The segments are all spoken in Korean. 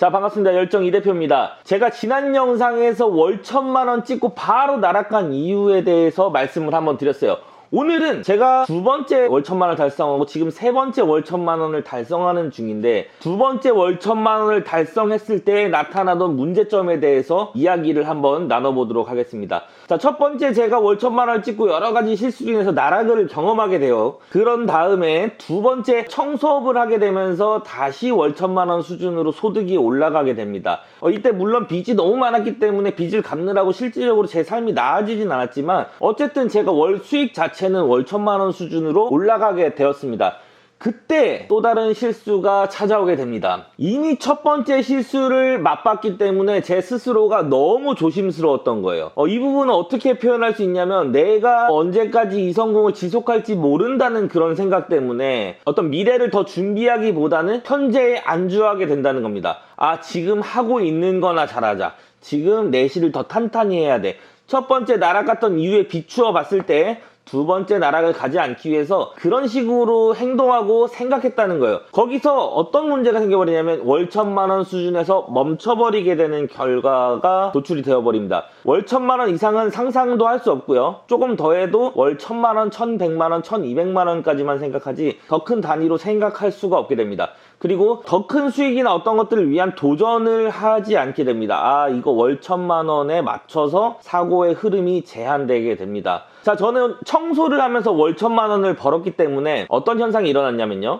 자, 반갑습니다. 열정 이대표입니다. 제가 지난 영상에서 월 1000만원 찍고 바로 날아간 이유에 대해서 말씀을 한번 드렸어요. 오늘은 제가 두 번째 월 1000만원을 달성하고 지금 세 번째 월 1000만원을 달성하는 중인데, 두 번째 월 1000만원을 달성했을 때 나타나던 문제점에 대해서 이야기를 한번 나눠보도록 하겠습니다. 자, 첫 번째, 제가 월 1000만원을 찍고 여러 가지 실수로 인해서 나락을 경험하게 돼요. 그런 다음에 두 번째, 청소업을 하게 되면서 다시 월 1000만원 수준으로 소득이 올라가게 됩니다. 이때 물론 빚이 너무 많았기 때문에 빚을 갚느라고 실질적으로 제 삶이 나아지진 않았지만, 어쨌든 제가 월 수익 자체는 월 1000만원 수준으로 올라가게 되었습니다. 그때 또 다른 실수가 찾아오게 됩니다. 이미 첫 번째 실수를 맛봤기 때문에 제 스스로가 너무 조심스러웠던 거예요. 이 부분은 어떻게 표현할 수 있냐면, 내가 언제까지 이 성공을 지속할지 모른다는 그런 생각 때문에 어떤 미래를 더 준비하기보다는 현재에 안주하게 된다는 겁니다. 지금 하고 있는 거나 잘하자. 지금 내실을 더 탄탄히 해야 돼. 첫 번째 나락갔던 이유에 비추어 봤을 때 두 번째 나락을 가지 않기 위해서 그런 식으로 행동하고 생각했다는 거예요. 거기서 어떤 문제가 생겨버리냐면, 월 1000만원 수준에서 멈춰버리게 되는 결과가 도출이 되어버립니다. 월 1000만원 이상은 상상도 할 수 없고요. 조금 더해도 월 1000만원, 1100만원, 1200만원까지만 생각하지 더 큰 단위로 생각할 수가 없게 됩니다. 그리고 더 큰 수익이나 어떤 것들을 위한 도전을 하지 않게 됩니다. 이거 월 1000만원에 맞춰서 사고의 흐름이 제한되게 됩니다. 자, 저는 청소를 하면서 월 1000만원을 벌었기 때문에 어떤 현상이 일어났냐면요.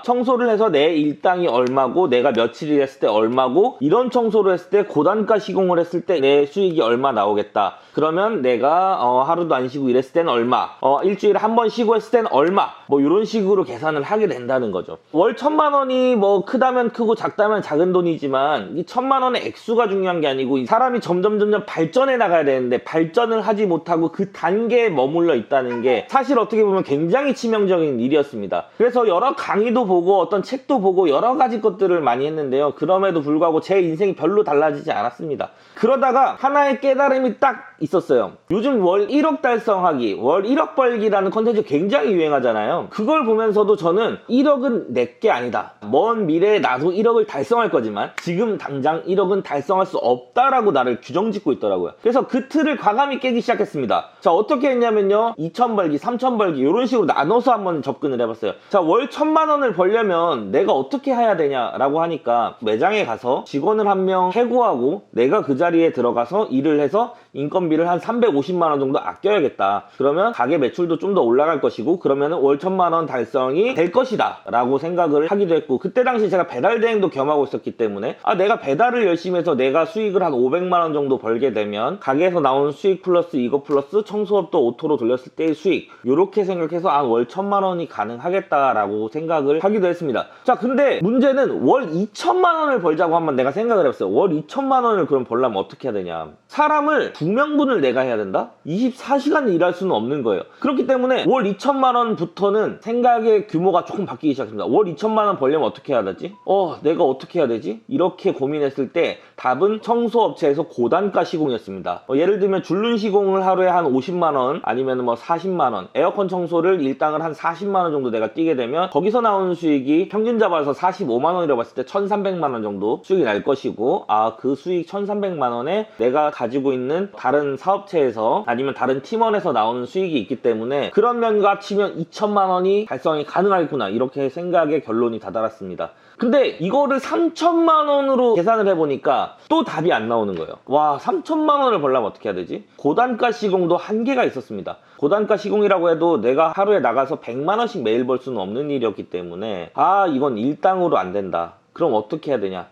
청소를 해서 내 일당이 얼마고, 내가 며칠 일했을 때 얼마고, 이런 청소를 했을 때 고단가 시공을 했을 때 내 수익이 얼마 나오겠다. 그러면 내가 하루도 안 쉬고 일했을 때는 얼마, 일주일에 한 번 쉬고 했을 때는 얼마, 이런 식으로 계산을 하게 된다는 거죠. 월 1000만원이 크다면 크고 작다면 작은 돈이지만, 이 1000만원의 액수가 중요한 게 아니고, 사람이 점점 발전해 나가야 되는데 발전을 하지 못하고 그 단계에 머물러 있다는 게 사실 어떻게 보면 굉장히 치명적인 일이었습니다. 그래서 여러 강의도 보고 어떤 책도 보고 여러 가지 것들을 많이 했는데요. 그럼에도 불구하고 제 인생이 별로 달라지지 않았습니다. 그러다가 하나의 깨달음이 딱 있었어요. 요즘 월 1억 달성하기, 월 1억 벌기라는 컨텐츠 굉장히 유행하잖아요. 그걸 보면서도 저는 1억은 내게 아니다. 먼 미래에 나도 1억을 달성할 거지만 지금 당장 1억은 달성할 수 없다라고 나를 규정짓고 있더라고요. 그래서 그 틀을 과감히 깨기 시작했습니다. 자, 어떻게 했냐면요. 2천 벌기, 3천 벌기 이런 식으로 나눠서 한번 접근을 해봤어요. 자, 월 1000만원을 벌려면 내가 어떻게 해야 되냐라고 하니까, 매장에 가서 직원을 한 명 해고하고 내가 그 자리에 들어가서 일을 해서 인건비를 한 350만원 정도 아껴야겠다. 그러면 가게 매출도 좀 더 올라갈 것이고, 그러면 월 1000만원 달성이 될 것이다 라고 생각을 하기도 했고, 그때 당시 제가 배달 대행도 겸하고 있었기 때문에 내가 배달을 열심히 해서 내가 수익을 한 500만원 정도 벌게 되면 가게에서 나오는 수익 플러스 이거 플러스 청소업도 오토로 돌렸을 때의 수익, 이렇게 생각해서 월 1000만원이 가능하겠다라고 생각을 하기도 했습니다. 자, 근데 문제는 월 2000만원을 벌자고 한번 내가 생각을 해봤어요. 월 2000만원을 그럼 벌려면 어떻게 해야 되냐. 사람을 2명분을 내가 해야 된다? 24시간 일할 수는 없는 거예요. 그렇기 때문에 월 2000만원부터는 생각의 규모가 조금 바뀌기 시작합니다. 월 2000만원 벌려면 어떻게 해야 되지? 내가 어떻게 해야 되지? 이렇게 고민했을 때 답은 청소업체에서 고단가 시공이었습니다. 예를 들면 줄눈 시공을 하루에 한 50만원 아니면 40만원, 에어컨 청소를 일당을 한 40만원 정도 내가 뛰게 되면 거기서 나오는 수익이 평균 잡아서 45만원이라고 봤을 때 1300만원 정도 수익이 날 것이고, 그 수익 1300만원에 내가 가지고 있는 다른 사업체에서 아니면 다른 팀원에서 나오는 수익이 있기 때문에 그런 면과 치면 2000만원이 달성이 가능하겠구나, 이렇게 생각의 결론이 다다랐습니다. 근데 이거를 3000만원으로 계산을 해보니까 또 답이 안 나오는 거예요. 3000만원을 벌려면 어떻게 해야 되지? 고단가 시공도 한계가 있었습니다. 고단가 시공이라고 해도 내가 하루에 나가서 100만원씩 매일 벌 수는 없는 일이었기 때문에 이건 일당으로 안 된다. 그럼 어떻게 해야 되냐?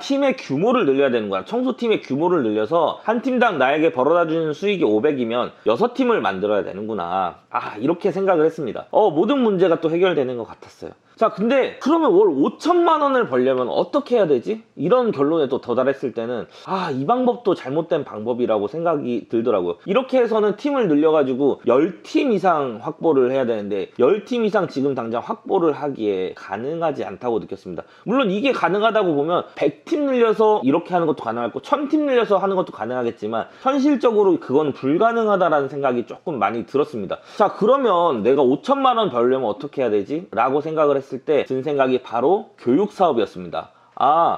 팀의 규모를 늘려야 되는 거야. 청소팀의 규모를 늘려서 한 팀당 나에게 벌어다주는 수익이 500이면 6팀을 만들어야 되는구나. 이렇게 생각을 했습니다. 모든 문제가 또 해결되는 것 같았어요. 자, 근데 그러면 월 5천만원을 벌려면 어떻게 해야 되지? 이런 결론에 또 도달했을 때는 이 방법도 잘못된 방법이라고 생각이 들더라고요. 이렇게 해서는 팀을 늘려가지고 10팀 이상 확보를 해야 되는데 10팀 이상 지금 당장 확보를 하기에 가능하지 않다고 느꼈습니다. 물론 이게 가능하다고 보면 100팀 늘려서 이렇게 하는 것도 가능하고 1000팀 늘려서 하는 것도 가능하겠지만 현실적으로 그건 불가능하다라는 생각이 조금 많이 들었습니다. 자, 그러면 내가 5천만원 벌려면 어떻게 해야 되지? 라고 생각을 했을 때 든 생각이 바로 교육사업이었습니다.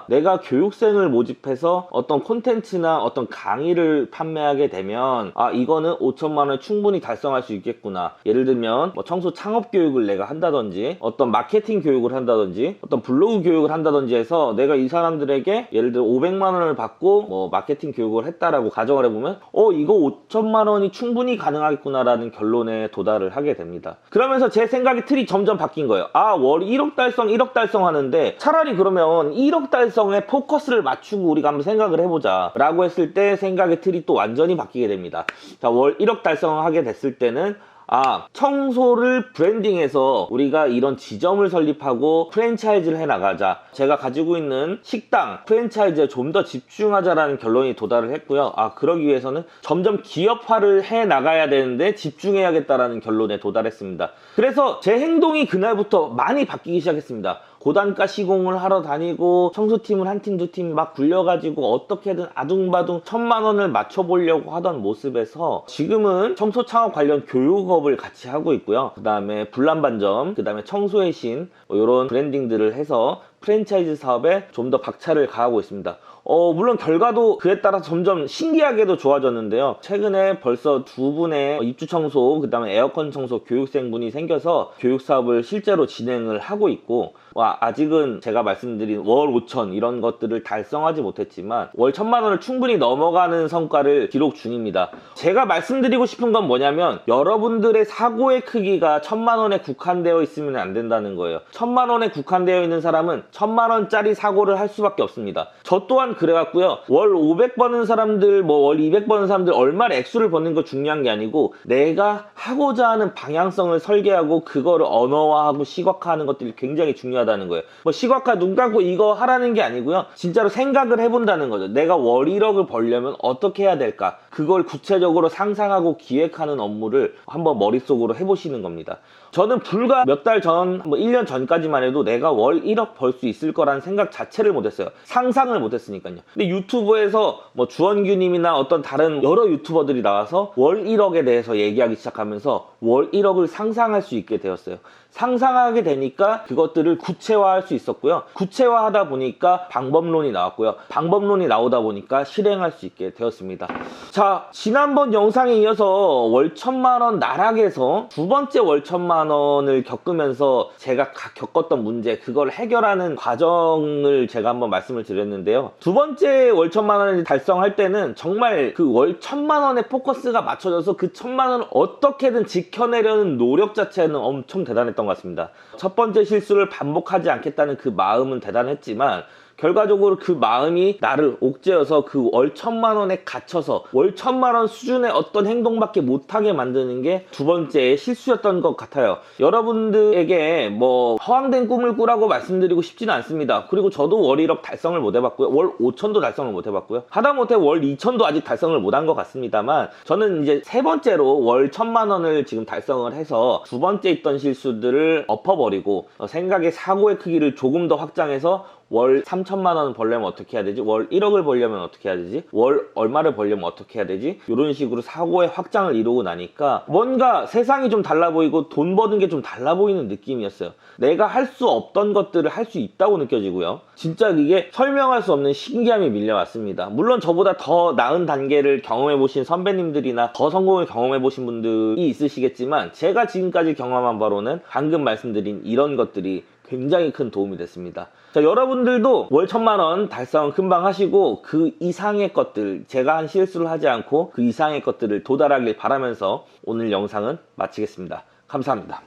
내가 교육생을 모집해서 어떤 콘텐츠나 어떤 강의를 판매하게 되면 이거는 5천만 원 충분히 달성할 수 있겠구나. 예를 들면 뭐 청소 창업 교육을 내가 한다든지 어떤 마케팅 교육을 한다든지 어떤 블로그 교육을 한다든지 해서 내가 이 사람들에게 예를 들어 500만 원을 받고 뭐 마케팅 교육을 했다라고 가정을 해보면 이거 5천만 원이 충분히 가능하겠구나 라는 결론에 도달을 하게 됩니다. 그러면서 제 생각의 틀이 점점 바뀐 거예요. 월 1억 달성 하는데 차라리 그러면 1억 달성에 포커스를 맞추고 우리가 한번 생각을 해보자 라고 했을 때 생각의 틀이 또 완전히 바뀌게 됩니다. 자, 월 1억 달성하게 됐을 때는 청소를 브랜딩해서 우리가 이런 지점을 설립하고 프랜차이즈를 해나가자. 제가 가지고 있는 식당 프랜차이즈에 좀 더 집중하자라는 결론이 도달을 했고요. 그러기 위해서는 점점 기업화를 해나가야 되는데 집중해야겠다라는 결론에 도달했습니다. 그래서 제 행동이 그날부터 많이 바뀌기 시작했습니다. 고단가 시공을 하러 다니고 청소팀을 한 팀 두 팀 막 굴려가지고 어떻게든 아둥바둥 1,000만 원을 맞춰보려고 하던 모습에서 지금은 청소 창업 관련 교육업을 같이 하고 있고요. 그 다음에 불난반점, 그 다음에 청소의 신 이런 브랜딩들을 해서 프랜차이즈 사업에 좀 더 박차를 가하고 있습니다. 물론 결과도 그에 따라 점점 신기하게도 좋아졌는데요. 최근에 벌써 2분의 입주 청소, 그 다음에 에어컨 청소 교육생분이 생겨서 교육 사업을 실제로 진행을 하고 있고, 아직은 제가 말씀드린 월 5천 이런 것들을 달성하지 못했지만 월 1,000만 원을 충분히 넘어가는 성과를 기록 중입니다. 제가 말씀드리고 싶은 건 뭐냐면 여러분들의 사고의 크기가 1,000만 원에 국한되어 있으면 안 된다는 거예요. 1,000만 원에 국한되어 있는 사람은 1,000만 원짜리 사고를 할 수밖에 없습니다. 저 또한 그래갖고요. 월 500 버는 사람들, 월 200 버는 사람들 얼마나 액수를 버는 거 중요한 게 아니고 내가 하고자 하는 방향성을 설계하고 그거를 언어화하고 시각화하는 것들이 굉장히 중요하다는 거예요. 시각화 눈 감고 이거 하라는 게 아니고요. 진짜로 생각을 해본다는 거죠. 내가 월 1억을 벌려면 어떻게 해야 될까? 그걸 구체적으로 상상하고 기획하는 업무를 한번 머릿속으로 해보시는 겁니다. 저는 불과 몇 달 전, 1년 전까지만 해도 내가 월 1억 벌 수 있을 거라는 생각 자체를 못했어요. 상상을 못했으니까요. 근데 유튜브에서 주원규님이나 어떤 다른 여러 유튜버들이 나와서 월 1억에 대해서 얘기하기 시작하면서 월 1억을 상상할 수 있게 되었어요. 상상하게 되니까 그것들을 구체화할 수 있었고요. 구체화하다 보니까 방법론이 나왔고요. 방법론이 나오다 보니까 실행할 수 있게 되었습니다. 자, 지난번 영상에 이어서 월 1,000만 원 나락에서 두 번째 월 1,000만 원을 겪으면서 제가 겪었던 문제, 그걸 해결하는 과정을 제가 한번 말씀을 드렸는데요. 두 번째 월 1,000만 원을 달성할 때는 정말 그 월 1,000만 원의 포커스가 맞춰져서 그 1,000만 원을 어떻게든 지켜내려는 노력 자체는 엄청 대단했던 것 같습니다. 첫 번째 실수를 반복하지 않겠다는 그 마음은 대단했지만 결과적으로 그 마음이 나를 옥죄어서 그 월 1,000만 원에 갇혀서 월 1,000만 원 수준의 어떤 행동밖에 못하게 만드는 게 두 번째 실수였던 것 같아요. 여러분들에게 허황된 꿈을 꾸라고 말씀드리고 싶지는 않습니다. 그리고 저도 월 1억 달성을 못 해봤고요. 월 5천도 달성을 못 해봤고요. 하다못해 월 2천도 아직 달성을 못 한 것 같습니다만 저는 이제 세 번째로 월 1,000만 원을 지금 달성을 해서 두 번째 있던 실수들을 엎어버리고 생각의 사고의 크기를 조금 더 확장해서 월 3,000만 원 벌려면 어떻게 해야 되지? 월 1억을 벌려면 어떻게 해야 되지? 월 얼마를 벌려면 어떻게 해야 되지? 이런 식으로 사고의 확장을 이루고 나니까 뭔가 세상이 좀 달라 보이고 돈 버는 게 좀 달라 보이는 느낌이었어요. 내가 할 수 없던 것들을 할 수 있다고 느껴지고요. 진짜 이게 설명할 수 없는 신기함이 밀려왔습니다. 물론 저보다 더 나은 단계를 경험해보신 선배님들이나 더 성공을 경험해보신 분들이 있으시겠지만 제가 지금까지 경험한 바로는 방금 말씀드린 이런 것들이 굉장히 큰 도움이 됐습니다. 자, 여러분들도 월 1,000만 원 달성 금방 하시고 그 이상의 것들, 제가 한 실수를 하지 않고 그 이상의 것들을 도달하길 바라면서 오늘 영상은 마치겠습니다. 감사합니다.